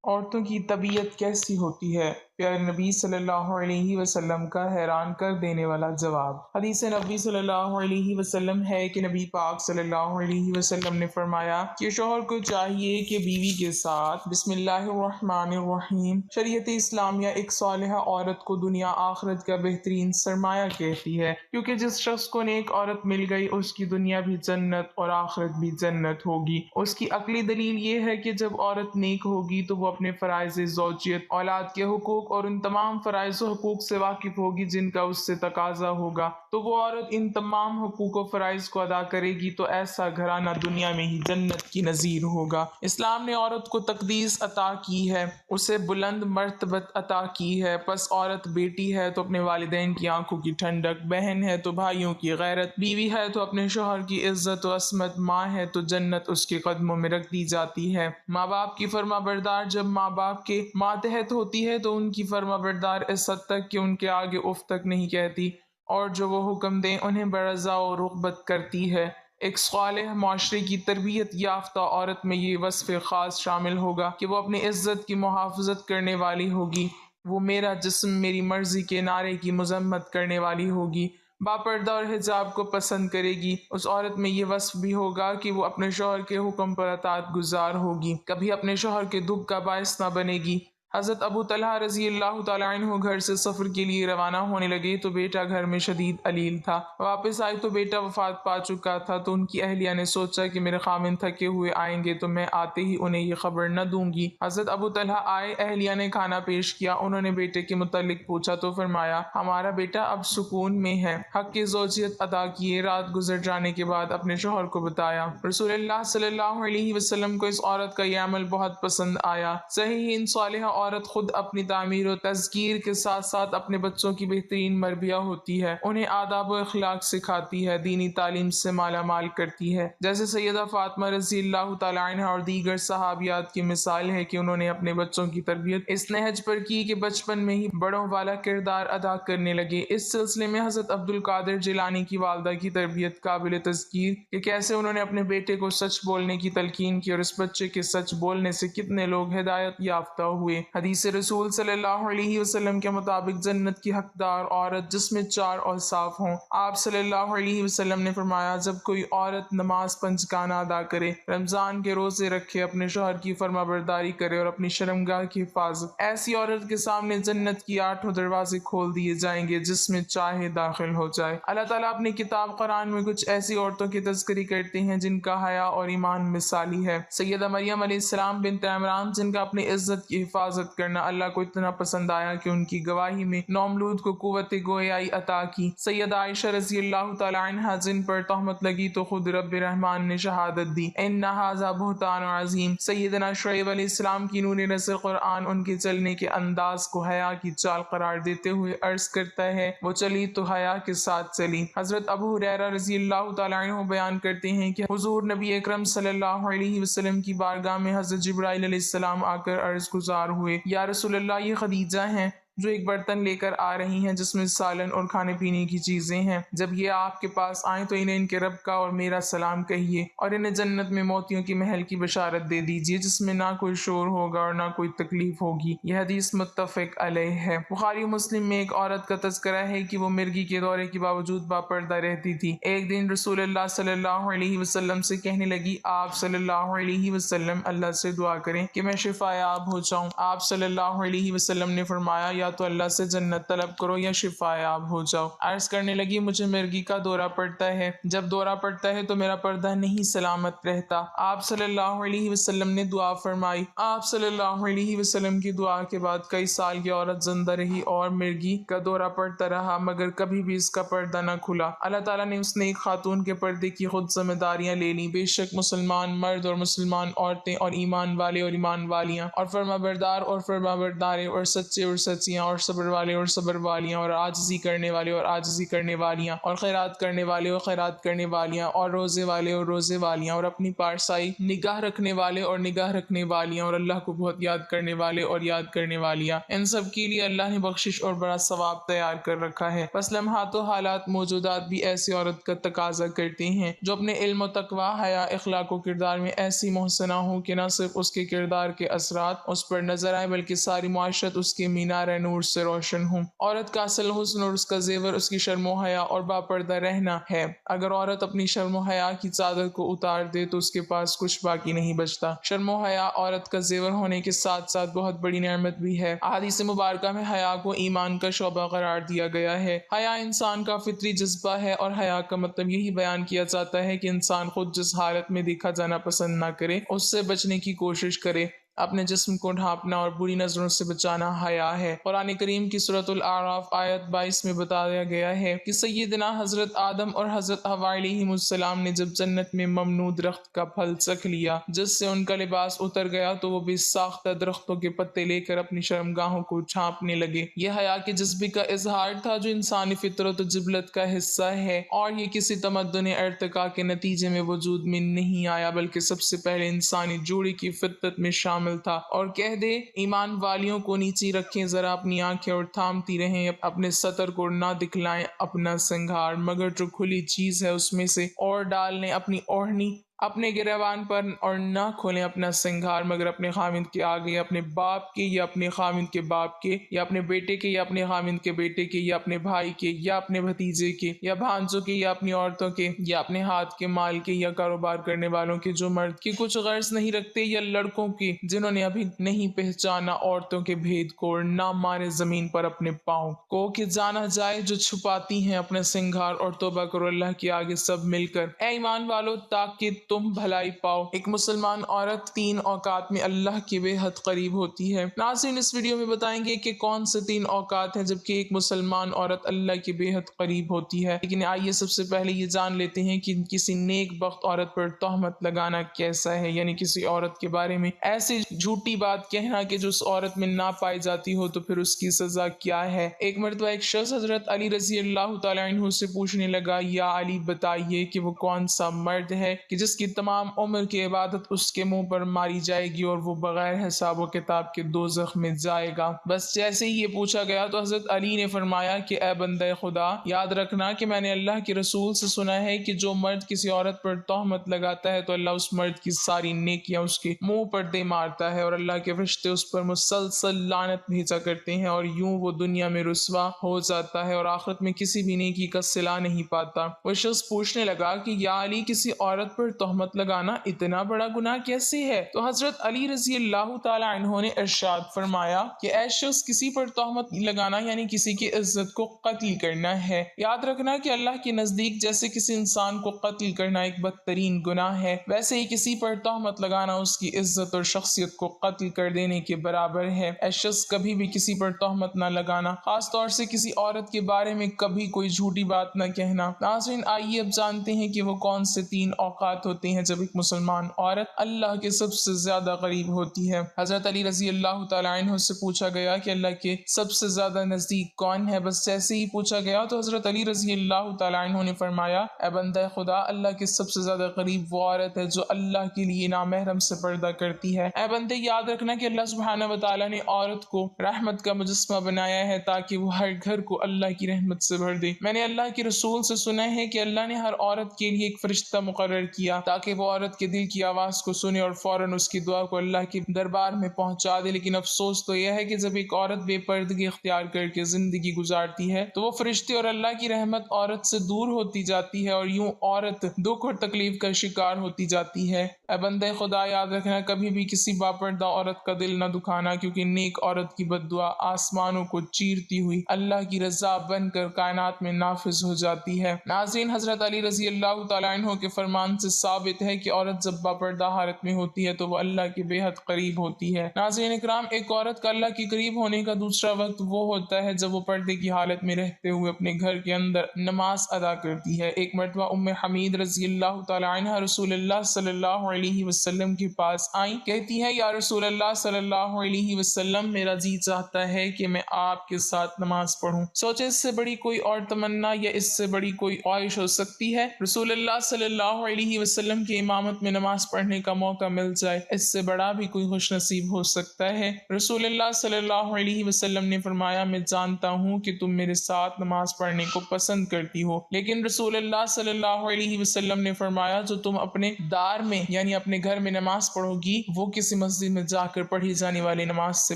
عورتوں کی طبیعت کیسی ہوتی ہے؟ پیارے نبی صلی اللہ علیہ وسلم کا حیران کر دینے والا جواب۔ حدیث نبی صلی اللہ علیہ وسلم ہے کہ نبی پاک صلی اللہ علیہ وسلم نے فرمایا کہ شوہر کو چاہیے کہ بیوی کے ساتھ بسم اللہ الرحمن الرحیم۔ شریعت اسلامیہ ایک صالحہ عورت کو دنیا آخرت کا بہترین سرمایہ کہتی ہے، کیونکہ جس شخص کو نیک عورت مل گئی اس کی دنیا بھی جنت اور آخرت بھی جنت ہوگی۔ اس کی عقلی دلیل یہ ہے کہ جب عورت نیک ہوگی تو وہ اپنے فرائض زوجیت، اولاد کے حقوق اور ان تمام فرائض و حقوق سے واقف ہوگی جن کا اس سے تقاضا ہوگا، تو وہ عورت ان تمام حقوق و فرائض کو ادا کرے گی تو ایسا گھرانہ دنیا میں ہی جنت کی نظیر ہوگا۔ اسلام نے عورت کو تقدیس عطا کی ہے، اسے بلند مرتبت عطا کی ہے، پس عورت بیٹی ہے تو اپنے والدین کی آنکھوں کی ٹھنڈک، بہن ہے تو بھائیوں کی غیرت، بیوی ہے تو اپنے شوہر کی عزت و عصمت، ماں ہے تو جنت اس کے قدموں میں رکھ دی جاتی ہے۔ ماں باپ کی فرما بردار جب ماں باپ کے ماتحت ہوتی ہے تو ان کی فرما بردار اس حد تک کہ ان کے آگے اف تک نہیں کہتی، اور جو وہ حکم دیں انہیں برضا و رغبت کرتی ہے۔ ایک صالح معاشرے کی تربیت یافتہ عورت میں یہ وصف خاص شامل ہوگا کہ وہ اپنی عزت کی محافظت کرنے والی ہوگی، وہ میرا جسم میری مرضی کے نعرے کی مذمت کرنے والی ہوگی، باپردہ اور حجاب کو پسند کرے گی۔ اس عورت میں یہ وصف بھی ہوگا کہ وہ اپنے شوہر کے حکم پر اطاعت گزار ہوگی، کبھی اپنے شوہر کے دکھ کا باعث نہ بنے گی۔ حضرت ابو طلحہ رضی اللہ تعالیٰ عنہ گھر سے سفر کے لیے روانہ ہونے لگے تو بیٹا گھر میں شدید علیل تھا۔ واپس آئے تو بیٹا وفات پا چکا تھا، تو ان کی اہلیہ نے سوچا کہ میرے خامن تھکے ہوئے آئیں گے تو میں آتے ہی انہیں یہ خبر نہ دوں گی۔ حضرت ابو طلحہ آئے، اہلیہ نے کھانا پیش کیا، انہوں نے بیٹے کے متعلق پوچھا تو فرمایا ہمارا بیٹا اب سکون میں ہے۔ حق کی زوجیت ادا کیے، رات گزر جانے کے بعد اپنے شوہر کو بتایا۔ رسول اللہ صلی اللہ علیہ وسلم کو اس عورت کا یہ عمل بہت پسند آیا۔ صحیح صالحہ عورت خود اپنی تعمیر و تذکیر کے ساتھ ساتھ اپنے بچوں کی بہترین مربیہ ہوتی ہے، انہیں آداب و اخلاق سکھاتی ہے، دینی تعلیم سے مالا مال کرتی ہے، جیسے سیدہ فاطمہ رضی اللہ تعالیٰ عنہ اور دیگر صحابیات کی مثال ہے کہ انہوں نے اپنے بچوں کی تربیت اس نہج پر کی کہ بچپن میں ہی بڑوں والا کردار ادا کرنے لگے۔ اس سلسلے میں حضرت عبد القادر جیلانی کی والدہ کی تربیت قابل تذکیر کہ کیسے انہوں نے اپنے بیٹے کو سچ بولنے کی تلقین کی، اور اس بچے کے سچ بولنے سے کتنے لوگ ہدایت یافتہ ہوئے۔ حدیث رسول صلی اللہ علیہ وسلم کے مطابق جنت کی حقدار عورت جس میں 4 اوصاف ہوں۔ آپ صلی اللہ علیہ وسلم نے فرمایا جب کوئی عورت نماز پنجگانہ ادا کرے، رمضان کے روزے رکھے، اپنے شوہر کی فرما برداری کرے اور اپنی شرمگاہ کی حفاظت، ایسی عورت کے سامنے جنت کی 8 دروازے کھول دیے جائیں گے جس میں چاہے داخل ہو جائے۔ اللہ تعالیٰ اپنی کتاب قرآن میں کچھ ایسی عورتوں کی تذکری کرتے ہیں جن کا حیا اور ایمان مثالی ہے۔ سیدہ مریم علیہ السلام بنت عمران جن کا اپنی عزت کی حفاظت کرنا اللہ کو اتنا پسند آیا کہ ان کی گواہی میں نوملود کو قوت گویائی عطا کی۔ سیدہ عائشہ رضی اللہ تعالیٰ عنہا جن پر تہمت لگی تو خود رب رحمان نے شہادت دی ان ھذا بہتان عظیم۔ سیدنا شعیب علیہ السلام کی نور نظر قرآن ان کے چلنے کے انداز کو حیا کی چال قرار دیتے ہوئے عرض کرتا ہے وہ چلی تو حیا کے ساتھ چلی۔ حضرت ابو ہریرہ رضی اللہ تعالیٰ عنہ بیان کرتے ہیں کہ حضور نبی اکرم صلی اللہ علیہ وسلم کی بارگاہ میں حضرت جبرائیل علیہ السلام آ کر عرض گزار ہوئے یا رسول اللہ یہ خدیجہ ہیں جو ایک برتن لے کر آ رہی ہیں جس میں سالن اور کھانے پینے کی چیزیں ہیں، جب یہ آپ کے پاس آئیں تو انہیں ان کے رب کا اور میرا سلام کہیے، اور انہیں جنت میں موتیوں کی محل کی بشارت دے دیجیے جس میں نہ کوئی شور ہوگا اور نہ کوئی تکلیف ہوگی۔ یہ حدیث متفق علیہ ہے۔ بخاری و مسلم میں ایک عورت کا تذکرہ ہے کہ وہ مرگی کے دورے کے باوجود باپردہ رہتی تھی۔ ایک دن رسول اللہ صلی اللہ علیہ وسلم سے کہنے لگی آپ صلی اللہ علیہ وسلم اللہ سے دعا کریں کہ میں شفا یاب ہو جاؤں۔ آپ صلی اللہ علیہ وسلم نے فرمایا یا تو اللہ سے جنت طلب کرو یا شفا یاب ہو جاؤ۔ عرض کرنے لگی مجھے مرگی کا دورہ پڑتا ہے، جب دورہ پڑتا ہے تو میرا پردہ نہیں سلامت رہتا۔ آپ صلی اللہ علیہ وسلم نے دعا فرمائی۔ آپ صلی اللہ علیہ وسلم کی دعا کے بعد کئی سال یہ عورت زندہ رہی اور مرگی کا دورہ پڑتا رہا مگر کبھی بھی اس کا پردہ نہ کھلا۔ اللہ تعالیٰ نے اس نیک خاتون کے پردے کی خود ذمہ داریاں لے لیں۔ بے شک مسلمان مرد اور مسلمان عورتیں اور ایمان والے اور ایمان والیاں اور فرما بردار اور فرما برداریں اور سچے ہنسیاں اور صبر والے اور صبر والیاں اور عاجزی کرنے والے اور عاجزی کرنے والیاں اور خیرات کرنے والے اور خیرات کرنے والیاں اور روزے والے اور روزے والیاں اور اپنی پارسائی نگاہ رکھنے والے اور نگاہ رکھنے والیاں اور اللہ کو بہت یاد کرنے والے اور یاد کرنے والیاں، ان سب کے لیے اللہ نے بخشش اور بڑا ثواب تیار کر رکھا ہے۔ بس لمحات و حالات موجودات بھی ایسی عورت کا تقاضا کرتے ہیں جو اپنے علم و تقوی، حیا، اخلاق و کردار میں ایسی محسنہ ہو کہ نہ صرف اس کے کردار کے اثرات اس پر نظر آئے بلکہ ساری معاشرت اس کے مینار نور سے روشن ہوں۔ عورت کا اصل حسن اور اس کا زیور اس کی شرم و حیا اور باپردہ رہنا ہے۔ اگر عورت اپنی شرم و حیا کی چادر کو اتار دے تو اس کے پاس کچھ باقی نہیں بچتا۔ شرم و حیا عورت کا زیور ہونے کے ساتھ ساتھ بہت بڑی نعمت بھی ہے۔ احادیث مبارکہ میں حیا کو ایمان کا شعبہ قرار دیا گیا ہے۔ حیا انسان کا فطری جذبہ ہے اور حیا کا مطلب یہی بیان کیا جاتا ہے کہ انسان خود جس حالت میں دیکھا جانا پسند نہ کرے اس سے بچنے کی کوشش کرے۔ اپنے جسم کو ڈھانپنا اور بری نظروں سے بچانا حیا ہے۔ قرآن کریم کی سورۃ الاعراف آیت 22 میں بتایا گیا ہے کہ سیدنا حضرت آدم اور حضرت حوا علیہم السلام نے جب جنت میں ممنوع درخت کا پھل چکھ لیا جس سے ان کا لباس اتر گیا تو وہ بے ساختہ درختوں کے پتے لے کر اپنی شرمگاہوں کو چھانپنے لگے۔ یہ حیا کے جذبے کا اظہار تھا جو انسانی فطرت و جبلت کا حصہ ہے اور یہ کسی تمدن ارتقاء کے نتیجے میں وجود میں نہیں آیا بلکہ سب سے پہلے انسانی جوڑے کی فطرت میں شامل تھا۔ اور کہہ دے ایمان والیوں کو نیچی رکھیں ذرا اپنی آنکھیں اور تھامتی رہیں اپنے سطر کو نہ دکھلائیں اپنا سنگھار، مگر جو کھلی چیز ہے اس میں سے اور ڈال لیں اپنی اوڑھنی اپنے گریبان پر اور نہ کھولیں اپنا سنگھار مگر اپنے خاوند کے آگے، اپنے باپ کے یا اپنے خاوند کے باپ کے یا اپنے بیٹے کے یا اپنے خاوند کے بیٹے کے یا اپنے بھائی کے یا اپنے بھتیجے کے یا بھانجوں کے یا اپنی عورتوں کے یا اپنے ہاتھ کے مال کے یا کاروبار کرنے والوں کے جو مرد کے کچھ غرض نہیں رکھتے یا لڑکوں کے جنہوں نے ابھی نہیں پہچانا عورتوں کے بھید کو، اور نہ مارے زمین پر اپنے پاؤں کو کہ جانا جائے جو چھپاتی ہیں اپنا سنگھار، اور توبہ کرو اللہ کے آگے سب مل کر اے ایمان والو تاکہ تم بھلائی پاؤ۔ ایک مسلمان عورت 3 اوقات میں اللہ کے بے حد قریب ہوتی ہے۔ ناظرین اس ویڈیو میں بتائیں گے کہ کون سے 3 اوقات ہیں جبکہ ایک مسلمان عورت اللہ کے بے حد قریب ہوتی ہے، لیکن آئیے سب سے پہلے یہ جان لیتے ہیں کہ کسی نیک بخت عورت پر تہمت لگانا کیسا ہے، یعنی کسی عورت کے بارے میں ایسی جھوٹی بات کہنا کہ جو اس عورت میں نہ پائی جاتی ہو تو پھر اس کی سزا کیا ہے۔ ایک مرتبہ ایک شخص حضرت علی رضی اللہ تعالیٰ عنہ سے پوچھنے لگا، یا علی بتائیے کہ وہ کون سا مرد ہے کہ جس کی تمام عمر کی عبادت اس کے منہ پر ماری جائے گی اور وہ بغیر حساب و کتاب کے دوزخ میں جائے گا۔ بس جیسے ہی یہ پوچھا گیا تو حضرت علی نے فرمایا کہ اے بندہ خدا، یاد رکھنا کہ میں نے اللہ کے رسول سے سنا ہے کہ جو مرد کسی عورت پر تہمت لگاتا ہے تو اللہ اس مرد کی ساری نیکیاں اس کے منہ پر دے مارتا ہے اور اللہ کے فرشتے اس پر مسلسل لعنت بھیجا کرتے ہیں اور یوں وہ دنیا میں رسوا ہو جاتا ہے اور آخرت میں کسی بھی نیکی کا صلہ نہیں پاتا۔ وہ شخص پوچھنے لگا کہ یا علی کسی عورت پر تہمت لگانا اتنا بڑا گناہ کیسے ہے؟ تو حضرت علی رضی اللہ تعالی عنہ نے ارشاد فرمایا کہ اے شخص، کسی پر تہمت لگانا یعنی کسی کی عزت کو قتل کرنا ہے۔ یاد رکھنا کہ اللہ کے نزدیک جیسے کسی انسان کو قتل کرنا ایک بدترین گناہ ہے، ویسے ہی کسی پر تہمت لگانا اس کی عزت اور شخصیت کو قتل کر دینے کے برابر ہے۔ اے شخص، کبھی بھی کسی پر تہمت نہ لگانا، خاص طور سے کسی عورت کے بارے میں کبھی کوئی جھوٹی بات نہ کہنا۔ ناظرین آئیے اب جانتے ہیں کہ وہ کون سے 3 اوقات ہوتے ہیں جب ایک مسلمان عورت اللہ کے سب سے زیادہ قریب ہوتی ہے۔ حضرت علی رضی اللہ تعالیٰ عنہ سے پوچھا گیا کہ اللہ کے سب سے زیادہ نزدیک کون ہے؟ بس جیسے ہی پوچھا گیا تو حضرت علی رضی اللہ تعالیٰ عنہ نے فرمایا، اے بندہ خدا، اللہ کے سب سے زیادہ قریب وہ عورت ہے جو اللہ کے لیے نامحرم سے پردہ کرتی ہے۔ اے بندے یاد رکھنا کہ اللہ سبحانہ و تعالیٰ نے عورت کو رحمت کا مجسمہ بنایا ہے تاکہ وہ ہر گھر کو اللہ کی رحمت سے بھر دے۔ میں نے اللہ کے رسول سے سنا ہے کہ اللہ نے ہر عورت کے لیے ایک فرشتہ مقرر کیا تاکہ وہ عورت کے دل کی آواز کو سنے اور فوراً اس کی دعا کو اللہ کے دربار میں پہنچا دے۔ لیکن افسوس تو یہ ہے کہ جب ایک عورت بے پردگی اختیار کر کے زندگی گزارتی ہے تو وہ فرشتے اور اللہ کی رحمت عورت سے دور ہوتی جاتی ہے اور یوں عورت دکھ اور تکلیف کا شکار ہوتی جاتی ہے۔ اے بندے خدا یاد رکھنا، کبھی بھی کسی باپردہ عورت کا دل نہ دکھانا، کیونکہ نیک عورت کی بد دعا آسمانوں کو چیرتی ہوئی اللہ کی رضا بن کر کائنات میں نافذ ہو جاتی ہے۔ ناظرین حضرت علی رضی اللہ تعالیٰ عنہ کے فرمان سے ثابت ہے کہ عورت جب باپردہ حالت میں ہوتی ہے تو وہ اللہ کے بے حد قریب ہوتی ہے۔ ناظرین اکرام، ایک عورت کا اللہ کے قریب ہونے کا دوسرا وقت وہ ہوتا ہے جب وہ پردے کی حالت میں رہتے ہوئے اپنے گھر کے اندر نماز ادا کرتی ہے۔ ایک مرتبہ ام حمید رضی اللہ تعالی عنہ رسول اللہ صلی اللہ علیہ وسلم کے پاس آئیں، کہتی ہے یا رسول اللہ صلی اللہ علیہ وسلم، میرا جی چاہتا ہے کہ میں آپ کے ساتھ نماز پڑھوں۔ سوچے اس سے بڑی کوئی اور تمنا یا اس سے بڑی کوئی خواہش ہو سکتی ہے؟ رسول اللہ صلی اللہ علیہ وسلم کی امامت میں نماز پڑھنے کا موقع مل جائے، اس سے بڑا بھی کوئی خوش نصیب ہو سکتا ہے؟ رسول اللہ صلی اللہ علیہ وسلم نے فرمایا، میں جانتا ہوں کہ تم میرے ساتھ نماز پڑھنے کو پسند کرتی ہو، لیکن رسول اللہ صلی اللہ علیہ وسلم نے فرمایا جو تم اپنے دار میں یعنی اپنے گھر میں نماز پڑھو گی وہ کسی مسجد میں جا کر پڑھی جانے والی نماز سے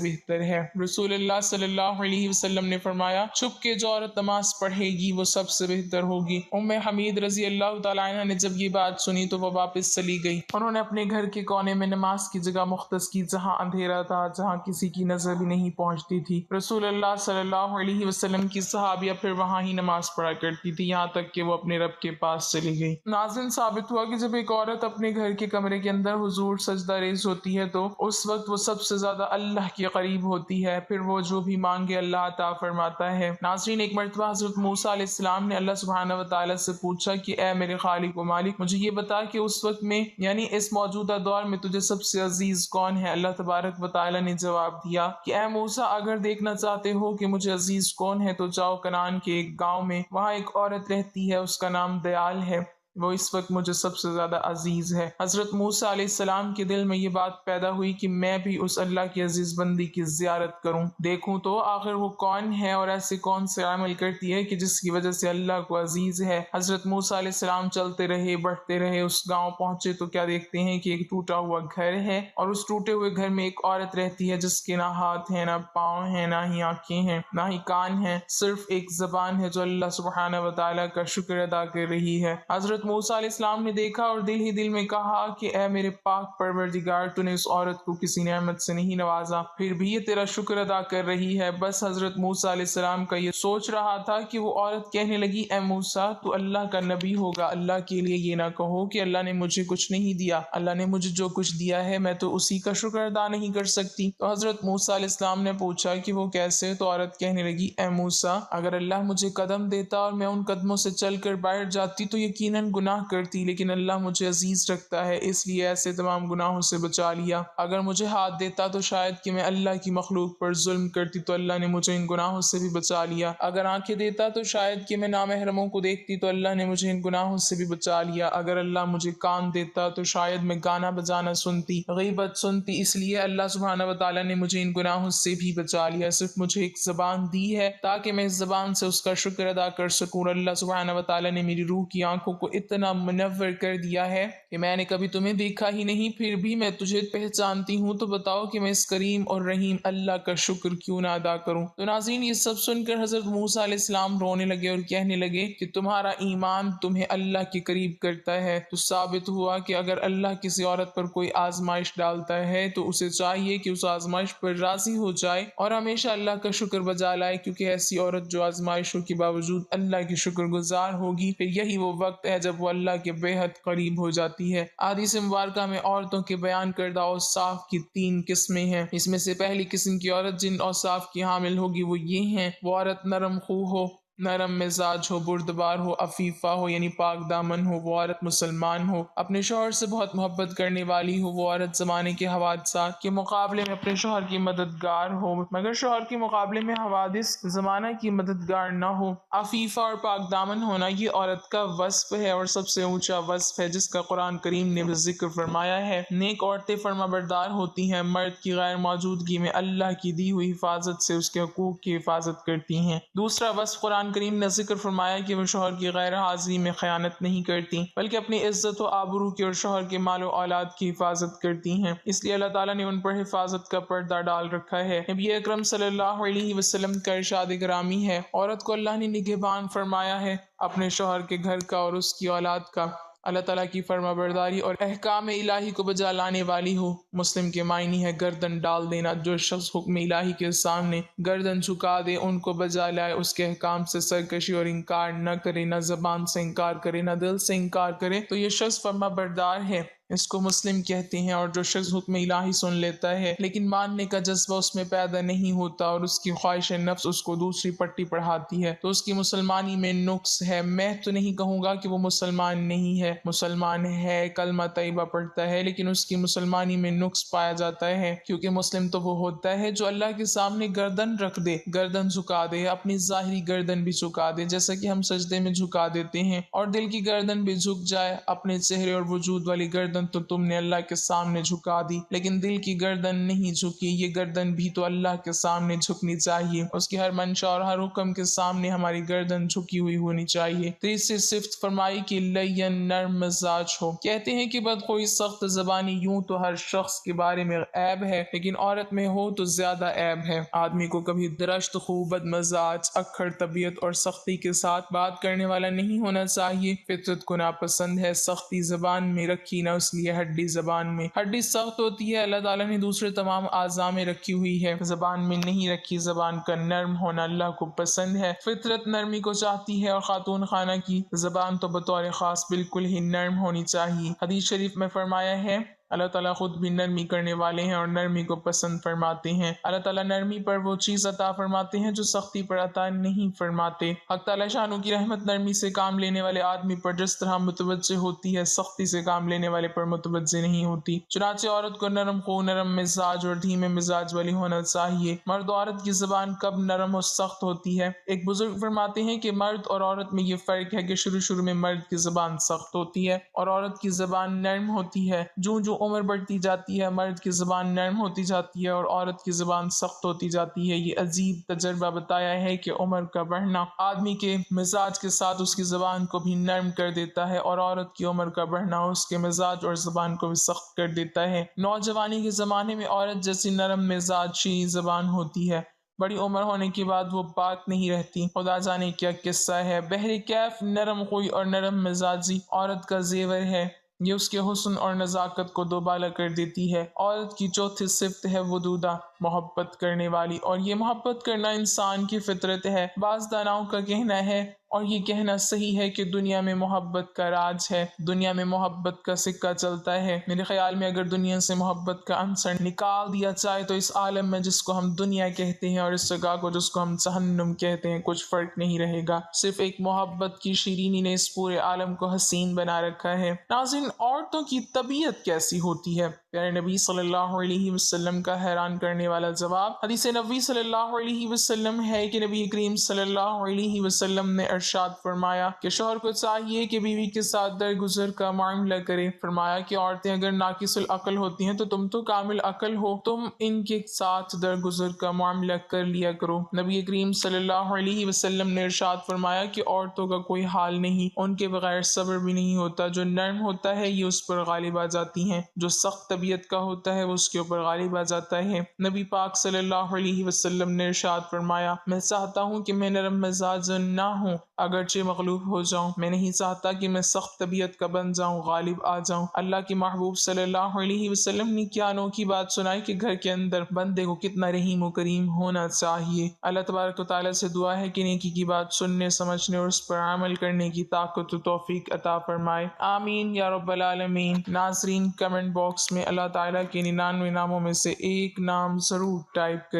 بہتر ہے۔ رسول اللہ صلی اللہ علیہ وسلم نے فرمایا، چھپ کے جو عورت نماز پڑھے گی وہ سب سے بہتر ہوگی۔ ام حمید رضی اللہ تعالی عنہ نے جب یہ بات سنی تو وہ واپس چلی گئی۔ انہوں نے اپنے گھر کے کونے میں نماز کی جگہ مختص کی جہاں اندھیرا تھا، جہاں کسی کی نظر بھی نہیں پہنچتی تھی۔ رسول اللہ صلی اللہ علیہ وسلم کی صحابیہ پھر وہاں ہی نماز پڑھا کرتی تھی یہاں تک کہ وہ اپنے رب کے پاس چلی گئی۔ ناظرین، ثابت ہوا کہ جب ایک عورت اپنے گھر کے کمرے کے اندر حضور سجدہ ریز ہوتی ہے تو اس وقت وہ سب سے زیادہ اللہ کے قریب ہوتی ہے، پھر وہ جو بھی مانگے اللہ عطا فرماتا ہے۔ ناظرین، ایک مرتبہ حضرت موسیٰ علیہ السلام نے اللہ سبحانہ وتعالی سے پوچھا کہ اے میرے خالق و مالک، مجھے یہ بتا کہ اس وقت میں یعنی اس موجودہ دور میں تجھے سب سے عزیز کون ہے؟ اللہ تبارک و تعالی نے جواب دیا کہ اے موسیٰ، اگر دیکھنا چاہتے ہو کہ مجھے عزیز کون ہے تو جاؤ کنعان کے ایک گاؤں میں، وہاں ایک عورت رہتی ہے، اس کا نام دیال ہے، وہ اس وقت مجھے سب سے زیادہ عزیز ہے۔ حضرت موسیٰ علیہ السلام کے دل میں یہ بات پیدا ہوئی کہ میں بھی اس اللہ کی عزیز بندی کی زیارت کروں، دیکھوں تو آخر وہ کون ہے اور ایسے کون سے عمل کرتی ہے کہ جس کی وجہ سے اللہ کو عزیز ہے۔ حضرت موسیٰ علیہ السلام چلتے رہے، بڑھتے رہے، اس گاؤں پہنچے تو کیا دیکھتے ہیں کہ ایک ٹوٹا ہوا گھر ہے اور اس ٹوٹے ہوئے گھر میں ایک عورت رہتی ہے جس کے نہ ہاتھ ہیں، نہ پاؤں ہیں، نہ ہی آنکھیں ہیں، نہ ہی کان ہیں، صرف ایک زبان ہے جو اللہ سبحانہ وتعالی کا شکر ادا کر رہی ہے۔ حضرت موسیٰ علیہ السلام نے دیکھا اور دل ہی دل میں کہا کہ اے میرے پاک پروردگار، تو نے اس عورت کو کسی نعمت سے نہیں نوازا، پھر بھی یہ تیرا شکر ادا کر رہی ہے۔ بس حضرت موسیٰ علیہ السلام کا یہ سوچ رہا تھا کہ وہ عورت کہنے لگی، اے موسیٰ، تو اللہ کا نبی ہوگا، اللہ کے لیے یہ نہ کہو کہ اللہ نے مجھے کچھ نہیں دیا، اللہ نے مجھے جو کچھ دیا ہے میں تو اسی کا شکر ادا نہیں کر سکتی۔ تو حضرت موسیٰ علیہ السلام نے پوچھا کہ وہ کیسے؟ تو عورت کہنے لگی، اے موسیٰ، اگر اللہ مجھے قدم دیتا اور میں ان قدموں سے چل کر باہر جاتی تو یقیناً گناہ کرتی، لیکن اللہ مجھے عزیز رکھتا ہے اس لیے ایسے تمام گناہوں سے بچا لیا۔ اگر مجھے ہاتھ دیتا تو شاید کہ میں اللہ کی مخلوق پر ظلم کرتی تو اللہ نے مجھے ان گناہوں سے بھی بچا لیا۔ اگر آنکھیں دیتا تو شاید کہ میں نامحرموں کو دیکھتی تو اللہ نے مجھے ان گناہوں سے بھی بچا لیا۔ اگر اللہ مجھے کان دیتا تو شاید میں گانا بجانا سنتی، غیبت سنتی، اس لیے اللہ سبحانہ وتعالی نے مجھے ان گناہوں سے بھی بچا لیا۔ صرف مجھے ایک زبان دی ہے تاکہ میں اس زبان سے اس کا شکر ادا کر سکوں۔ اللہ سبحانہ وتعالی نے میری روح کی آنکھوں کو اتنا منور کر دیا ہے کہ میں نے کبھی تمہیں دیکھا ہی نہیں، پھر بھی میں تجھے پہچانتی ہوں، تو بتاؤ کہ میں اس کریم اور رحیم اللہ کا شکر کیوں نہ ادا کروں۔ تو ناظرین، یہ سب سن کر حضرت موسیٰ علیہ السلام رونے لگے اور کہنے لگے کہ تمہارا ایمان تمہیں اللہ کے قریب کرتا ہے۔ تو ثابت ہوا کہ اگر اللہ کسی عورت پر کوئی آزمائش ڈالتا ہے تو اسے چاہیے کہ اس آزمائش پر راضی ہو جائے اور ہمیشہ اللہ کا شکر بجا لائے، کیونکہ ایسی عورت جو آزمائشوں کے باوجود اللہ کی شکر گزار ہوگی، پھر یہی وہ وقت ہے جب وہ اللہ کے بے حد قریب ہو جاتی ہے۔ احادیث مبارکہ میں عورتوں کے بیان کردہ اوصاف کی 3 قسمیں ہیں۔ اس میں سے پہلی قسم کی عورت جن اوصاف کی حامل ہوگی وہ یہ ہیں: وہ عورت نرم خو ہو، نرم مزاج ہو، بردبار ہو، عفیفہ ہو یعنی پاک دامن ہو، وہ عورت مسلمان ہو، اپنے شوہر سے بہت محبت کرنے والی ہو، وہ عورت زمانے کے حوادثات کے مقابلے میں اپنے شوہر کی مددگار ہو مگر شوہر کے مقابلے میں حوادث زمانہ کی مددگار نہ ہو۔ عفیفہ اور پاک دامن ہونا یہ عورت کا وصف ہے اور سب سے اونچا وصف ہے جس کا قرآن کریم نے بھی ذکر فرمایا ہے۔ نیک عورتیں فرما بردار ہوتی ہیں، مرد کی غیر موجودگی میں اللہ کی دی ہوئی حفاظت سے اس کے حقوق کی حفاظت کرتی ہیں۔ دوسرا وصف قرآن کریم نے ذکر فرمایا کہ وہ شوہر کی غیر حاضری میں خیانت نہیں کرتی بلکہ اپنی عزت و آبرو کی اور شوہر کے مال و اولاد کی حفاظت کرتی ہیں، اس لیے اللہ تعالیٰ نے ان پر حفاظت کا پردہ ڈال رکھا ہے۔ نبی اکرم صلی اللہ علیہ وسلم کا ارشاد گرامی ہے، عورت کو اللہ نے نگہبان فرمایا ہے اپنے شوہر کے گھر کا اور اس کی اولاد کا۔ اللہ تعالیٰ کی فرما برداری اور احکام الہی کو بجا لانے والی ہو۔ مسلم کے معنی ہے گردن ڈال دینا۔ جو شخص حکم الہی کے سامنے گردن جھکا دے، ان کو بجا لائے، اس کے احکام سے سرکشی اور انکار نہ کرے، نہ زبان سے انکار کرے، نہ دل سے انکار کرے، تو یہ شخص فرما بردار ہے، اس کو مسلم کہتے ہیں۔ اور جو شخص حکم الہی سن لیتا ہے لیکن ماننے کا جذبہ اس میں پیدا نہیں ہوتا اور اس کی خواہش نفس اس کو دوسری پٹی پڑھاتی ہے، تو اس کی مسلمانی میں نقص ہے۔ میں تو نہیں کہوں گا کہ وہ مسلمان نہیں ہے، مسلمان ہے، کلمہ طیبہ پڑھتا ہے، لیکن اس کی مسلمانی میں نقص پایا جاتا ہے، کیونکہ مسلم تو وہ ہوتا ہے جو اللہ کے سامنے گردن رکھ دے، گردن جھکا دے، اپنی ظاہری گردن بھی جھکا دے جیسا کہ ہم سجدے میں جھکا دیتے ہیں، اور دل کی گردن بھی جھک جائے۔ اپنے چہرے اور وجود والی گردن تو تم نے اللہ کے سامنے جھکا دی، لیکن دل کی گردن نہیں جھکی۔ یہ گردن بھی تو اللہ کے سامنے جھکنی چاہیے، اس کی ہر منشا اور ہر حکم کے سامنے ہماری گردن جھکی ہوئی ہونی چاہیے۔ تیسری صفت فرمائی کہ لین، نرم مزاج ہو۔ کہتے ہیں کہ بدخوئی، سخت زبانی یوں تو ہر شخص کے بارے میں عیب ہے، لیکن عورت میں ہو تو زیادہ عیب ہے۔ آدمی کو کبھی درشت خو، بد مزاج، اکھڑ طبیعت اور سختی کے ساتھ بات کرنے والا نہیں ہونا چاہیے۔ فطرت کو ناپسند ہے سختی، زبان میں رکھی نہ اس لیے ہڈی، زبان میں ہڈی سخت ہوتی ہے، اللہ تعالیٰ نے دوسرے تمام اعضاء میں رکھی ہوئی ہے، زبان میں نہیں رکھی۔ زبان کا نرم ہونا اللہ کو پسند ہے، فطرت نرمی کو چاہتی ہے، اور خاتون خانہ کی زبان تو بطور خاص بالکل ہی نرم ہونی چاہیے۔ حدیث شریف میں فرمایا ہے اللہ تعالیٰ خود بھی نرمی کرنے والے ہیں اور نرمی کو پسند فرماتے ہیں۔ اللہ تعالیٰ نرمی پر وہ چیز عطا فرماتے ہیں جو سختی پر عطا نہیں فرماتے۔ حق تعالیٰ شانہ کی رحمت نرمی سے کام لینے والے آدمی پر جس طرح متوجہ ہوتی ہے، سختی سے کام لینے والے پر متوجہ نہیں ہوتی۔ چنانچہ عورت کو نرم خو، نرم مزاج اور دھیمے مزاج والی ہونا چاہیے۔ مرد و عورت کی زبان کب نرم و سخت ہوتی ہے؟ ایک بزرگ فرماتے ہیں کہ مرد اور عورت میں یہ فرق ہے کہ شروع میں مرد کی زبان سخت ہوتی ہے اور عورت کی زبان نرم ہوتی ہے۔ جو عمر بڑھتی جاتی ہے، مرد کی زبان نرم ہوتی جاتی ہے اور عورت کی زبان سخت ہوتی جاتی ہے۔ یہ عجیب تجربہ بتایا ہے کہ عمر کا بڑھنا آدمی کے مزاج کے ساتھ اس کی زبان کو بھی نرم کر دیتا ہے، اور عورت کی عمر کا بڑھنا اس کے مزاج اور زبان کو بھی سخت کر دیتا ہے۔ نوجوانی کے زمانے میں عورت جیسی نرم مزاج، شیریں زبان ہوتی ہے، بڑی عمر ہونے کے بعد وہ بات نہیں رہتی۔ خدا جانے کیا قصہ ہے۔ بہر کیف نرم خوئی اور نرم مزاجی عورت کا زیور ہے، یہ اس کے حسن اور نزاکت کو دوبالا کر دیتی ہے۔ عورت کی چوتھی صفت ہے ودودہ، محبت کرنے والی، اور یہ محبت کرنا انسان کی فطرت ہے۔ بعض داناؤں کا کہنا ہے، اور یہ کہنا صحیح ہے، کہ دنیا میں محبت کا راج ہے، دنیا میں محبت کا سکہ چلتا ہے۔ میرے خیال میں اگر دنیا سے محبت کا عنصر نکال دیا جائے تو اس عالم میں جس کو ہم دنیا کہتے ہیں اور اس جگہ کو جس کو ہم جہنم کہتے ہیں کچھ فرق نہیں رہے گا۔ صرف ایک محبت کی شیرینی نے اس پورے عالم کو حسین بنا رکھا ہے۔ ناظرین، عورتوں کی طبیعت کیسی ہوتی ہے؟ پیارے نبی صلی اللہ علیہ وسلم کا حیران کرنے والا جواب۔ حدیث نبی صلی اللہ علیہ وسلم ہے کہ نبی کریم صلی اللہ علیہ وسلم نے ارشاد فرمایا کہ شوہر کو چاہیے کہ بیوی کے ساتھ درگزر کا معاملہ کرے۔ فرمایا کہ عورتیں اگر ناقص العقل ہوتی ہیں تو تم تو کامل عقل ہو، تم ان کے ساتھ درگزر کا معاملہ کر لیا کرو۔ نبی کریم صلی اللہ علیہ وسلم نے ارشاد فرمایا کہ عورتوں کا کوئی حال نہیں، ان کے بغیر صبر بھی نہیں ہوتا۔ جو نرم ہوتا ہے یہ اس پر غالب آ جاتی ہیں، جو سخت طبیعت کا ہوتا ہے وہ اس کے اوپر غالب آ جاتا ہے۔ نبی پاک صلی اللہ علیہ وسلم نے ارشاد فرمایا میں چاہتا ہوں کہ میں نرم مزاج نہ ہوں اگرچہ مغلوب ہو جاؤں، میں نہیں چاہتا کہ میں سخت طبیعت کا بن جاؤں، غالب آ جاؤں۔ اللہ کے محبوب صلی اللہ علیہ وسلم نے کیا انوکھی بات سنائی کہ گھر کے اندر بندے کو کتنا رحیم و کریم ہونا چاہیے۔ اللہ تبارک و تعالیٰ سے دعا ہے کہ نیکی کی بات سننے، سمجھنے اور اس پر عمل کرنے کی طاقت و توفیق عطا فرمائے، آمین یا رب العالمین۔ ناظرین، کمنٹ باکس میں اللہ تعالیٰ کے 99 ناموں میں سے ایک نام ضرور ٹائپ کریں۔